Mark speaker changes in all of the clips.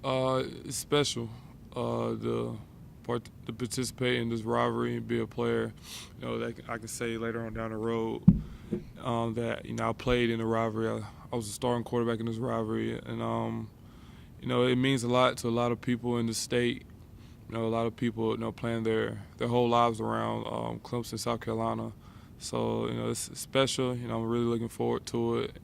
Speaker 1: It's special. The part to participate in this rivalry and be a player. That I can say later on down the road that I played in the rivalry. I was a starting quarterback in this rivalry, and it means a lot to a lot of people in the state. A lot of people playing their whole lives around Clemson, South Carolina. So it's special. I'm really looking forward to it.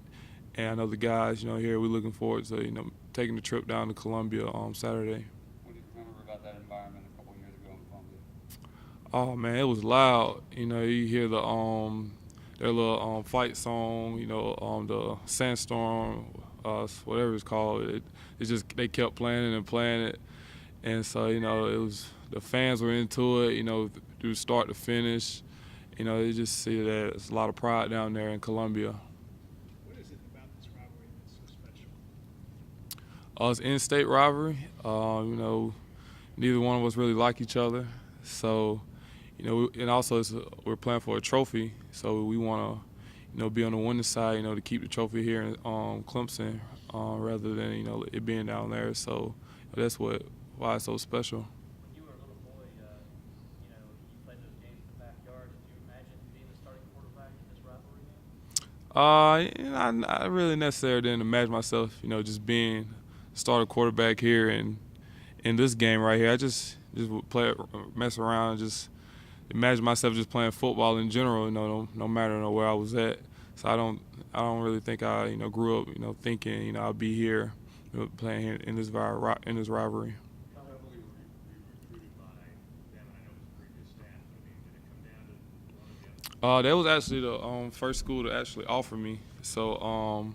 Speaker 1: And I know the guys, here we're looking forward to, taking the trip down to Columbia on Saturday.
Speaker 2: What do you remember about that environment a couple years ago in Columbia?
Speaker 1: Oh man, it was loud. You hear their little fight song. The Sandstorm, whatever it's called. It's just they kept playing it and playing it, and so it was the fans were into it. Through start to finish. You just see that there's a lot of pride down there in Columbia.
Speaker 3: What is it about this rivalry that's so special?
Speaker 1: It's in-state rivalry. Neither one of us really like each other, so and also we're playing for a trophy, so we want to be on the winning side, to keep the trophy here in Clemson, rather than it being down there. So that's why it's so special.
Speaker 4: When you were a little boy, you played those games in the backyard. Did you imagine being the starting quarterback in this rivalry
Speaker 1: I really necessarily didn't imagine myself, just being starter quarterback here and in this game right here. I just would play, mess around, and just imagine myself just playing football in general. No matter where I was at. So I don't really think I grew up thinking I'll be here, playing here in this rivalry.
Speaker 3: How heavily were you recruited by them? I know it was previous staff, but I mean, did it come down to one of the other?
Speaker 1: That was actually the first school to actually offer me. So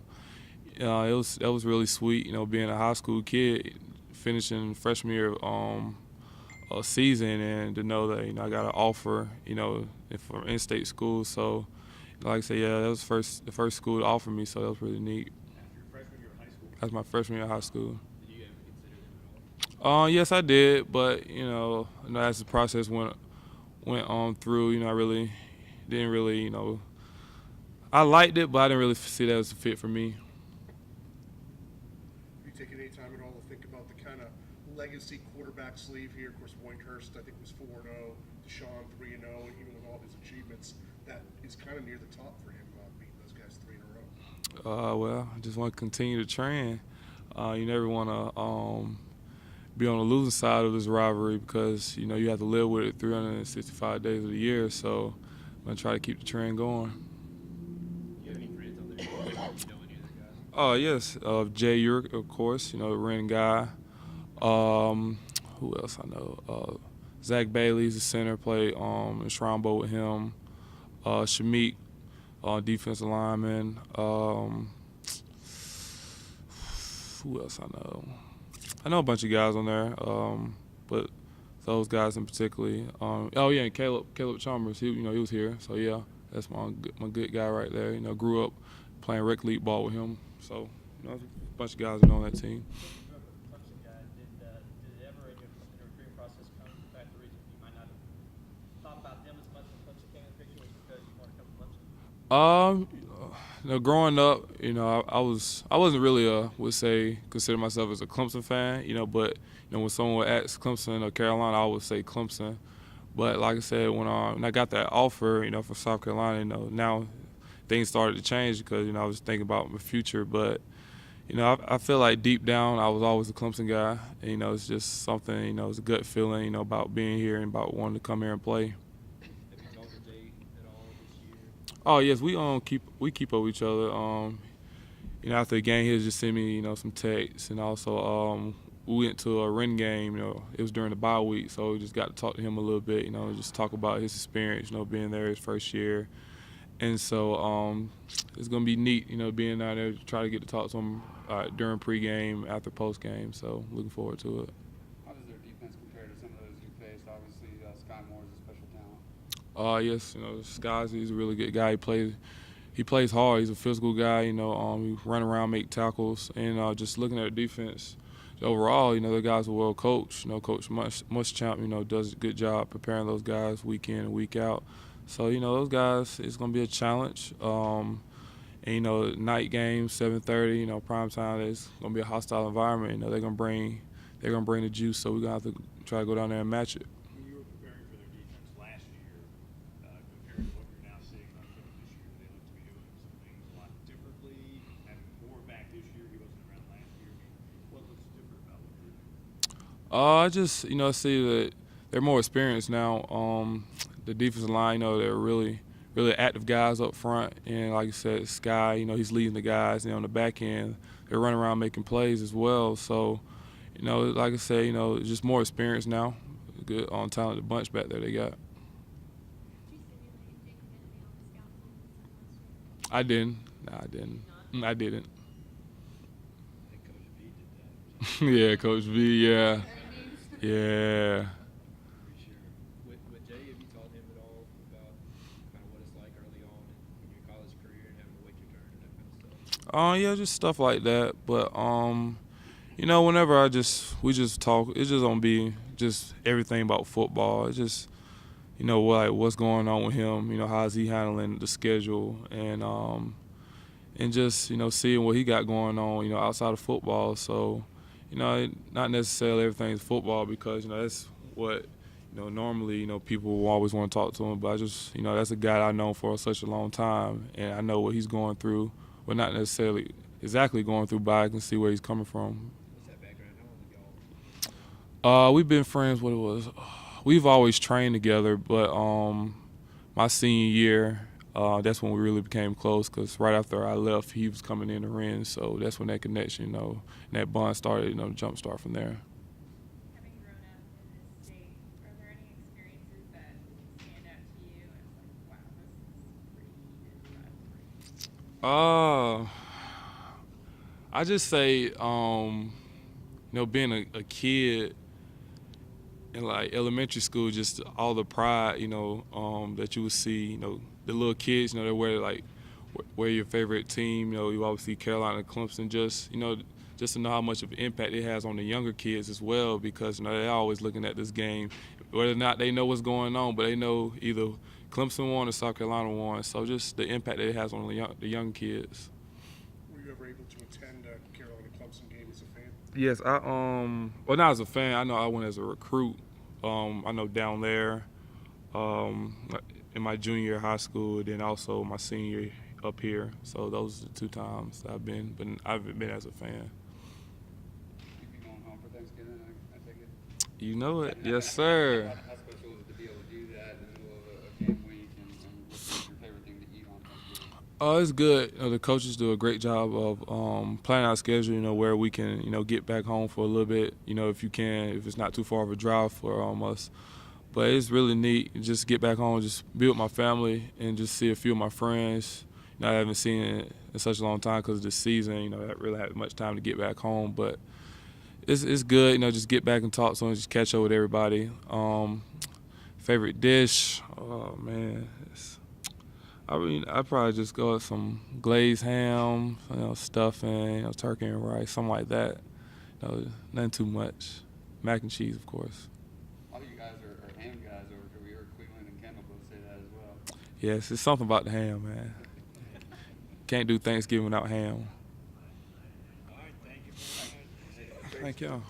Speaker 1: that was really sweet. Being a high school kid, finishing freshman year a season, and to know that I got an offer, for in-state school. So, like I said, yeah, that was the first school to offer me. So that was really neat.
Speaker 3: After your freshman year of high school,
Speaker 1: That was my freshman year of high school.
Speaker 3: did you ever consider them at all?
Speaker 1: Yes, I did, but as the process went on through, I really didn't really, I liked it, but I didn't really see that as a fit for me.
Speaker 5: Have you taken any time at all to think about the kind of legacy quarterback sleeve here? Of course, Whitehurst, I think, was 4-0, Deshaun 3-0, and even with all his achievements, that is kind of near the top for him, beating those guys three in a row.
Speaker 1: Well, I just want to continue the trend. You never want to be on the losing side of this rivalry because you have to live with it 365 days of the year. So I'm gonna try to keep the trend going.
Speaker 3: Do you have any friends on there? You know any other guys?
Speaker 1: Oh yes, Jay Urick, of course. The Ren guy. Who else I know? Zach Bailey's the center. Played in Shrine Bowl with him. Shamik, defensive lineman. Who else I know? I know a bunch of guys on there, but those guys in particular. Oh yeah, and Caleb Chalmers. He was here. So yeah, that's my good guy right there. Grew up playing rec league ball with him. So a bunch of guys on that team.
Speaker 4: You remember the Clemson guy. Did it ever in your recruiting process come back the reason you might not have thought about them as much when Clemson came in the picture was because you want to come to Clemson?
Speaker 1: Growing up, I wasn't really would say consider myself as a Clemson fan, but when someone would ask Clemson or Carolina, I would say Clemson. But like I said, when I got that offer, for South Carolina, now things started to change because I was thinking about my future. But I feel like deep down I was always a Clemson guy. And, it's just something, it's a gut feeling, about being here and about wanting to come here and play.
Speaker 3: Have you talked to Jay at all this year?
Speaker 1: Oh yes, we keep up with each other. After the game, he'll just send me some texts, and also we went to a Ren game. It was during the bye week, so we just got to talk to him a little bit. Just talk about his experience. Being there his first year, and so it's gonna be neat. Being down there to try to get to talk to him during pregame, after postgame. So looking forward to it.
Speaker 2: How does their defense compare to some of those you faced? Obviously, Sky Moore is a special talent.
Speaker 1: Yes, Skies, he's a really good guy. He plays hard. He's a physical guy. He run around, make tackles, and just looking at the defense overall, the guys are well coached. Coach Muschamp, does a good job preparing those guys week in and week out. So those guys, it's gonna be a challenge. And night game, 7:30. Prime time. It's gonna be a hostile environment. They're gonna bring they're gonna bring the juice. So we're gonna have to try to go down there and match it.
Speaker 3: When you were preparing for their defense last year, compared to what you're now seeing on film this year, they look to be doing some things a lot differently, having more back this year. He wasn't around last year. I mean, what looks different about what they're doing?
Speaker 1: I just see that they're more experienced now. The defensive line, they're really active guys up front, and like you said, Sky, he's leading the guys. On the back end, they're running around making plays as well. So, like I said, just more experience now. Good on talented bunch back there they got. I didn't. No, I didn't. I didn't. Yeah, Coach V. Yeah. Yeah.
Speaker 6: With Jay, have you taught him at all about kind of what it's like early on in your college career and having to wait your turn and that kind of stuff?
Speaker 1: Yeah, just stuff like that. But whenever we just talk, it's just gonna be just everything about football. It's just what's going on with him. How's he handling the schedule and just seeing what he got going on. Outside of football. So. Not necessarily everything's football because, that's what, normally, people will always want to talk to him. But I just, that's a guy I've known for such a long time. And I know what he's going through. Well, not necessarily exactly going through, but I can see where he's coming from.
Speaker 6: What's that background? How long have y'all?
Speaker 1: We've been friends, we've always trained together. But my senior year, that's when we really became close because right after I left, he was coming in the ring. So that's when that connection, and that bond started, to jump start from there.
Speaker 7: Having grown up in this state, are there any experiences that stand out to you as like, wow, this is pretty heated rivalry?
Speaker 1: I just say, being a kid in like elementary school, just all the pride, that you would see, the little kids, they wear your favorite team. You always see Carolina and Clemson. Just to know how much of an impact it has on the younger kids as well, because they're always looking at this game, whether or not they know what's going on, but they know either Clemson won or South Carolina won. So just the impact that it has on the young kids.
Speaker 5: Were you ever able to attend a Carolina Clemson game as a fan?
Speaker 1: Yes, well, not as a fan. I know I went as a recruit. I know down there, in my junior year of high school, then also my senior year up here. So those are the 2 times I've been, but I haven't been as a fan.
Speaker 2: You be going home for Thanksgiving, I take it?
Speaker 1: You know it, yes, sir.
Speaker 2: How special is it to be able to do that in the middle of a game week and what's your favorite thing to eat on Thanksgiving?
Speaker 1: It's good. The coaches do a great job of planning our schedule. Where we can, get back home for a little bit. If you can, if it's not too far of a drive for us. But it's really neat. Just get back home, just be with my family, and just see a few of my friends. I haven't seen it in such a long time because of the season. I haven't really had much time to get back home, but it's good. Just get back and talk to them, just catch up with everybody. Favorite dish? Oh man. I'd probably just go with some glazed ham, stuffing, turkey and rice, something like that. Nothing too much. Mac and cheese, of course.
Speaker 2: A lot of you guys are ham guys over here. Cleveland and Kendall both say that as well.
Speaker 1: Yes, it's something about the ham, man. Can't do Thanksgiving without ham.
Speaker 3: All right, thank you very much.
Speaker 1: Thank y'all.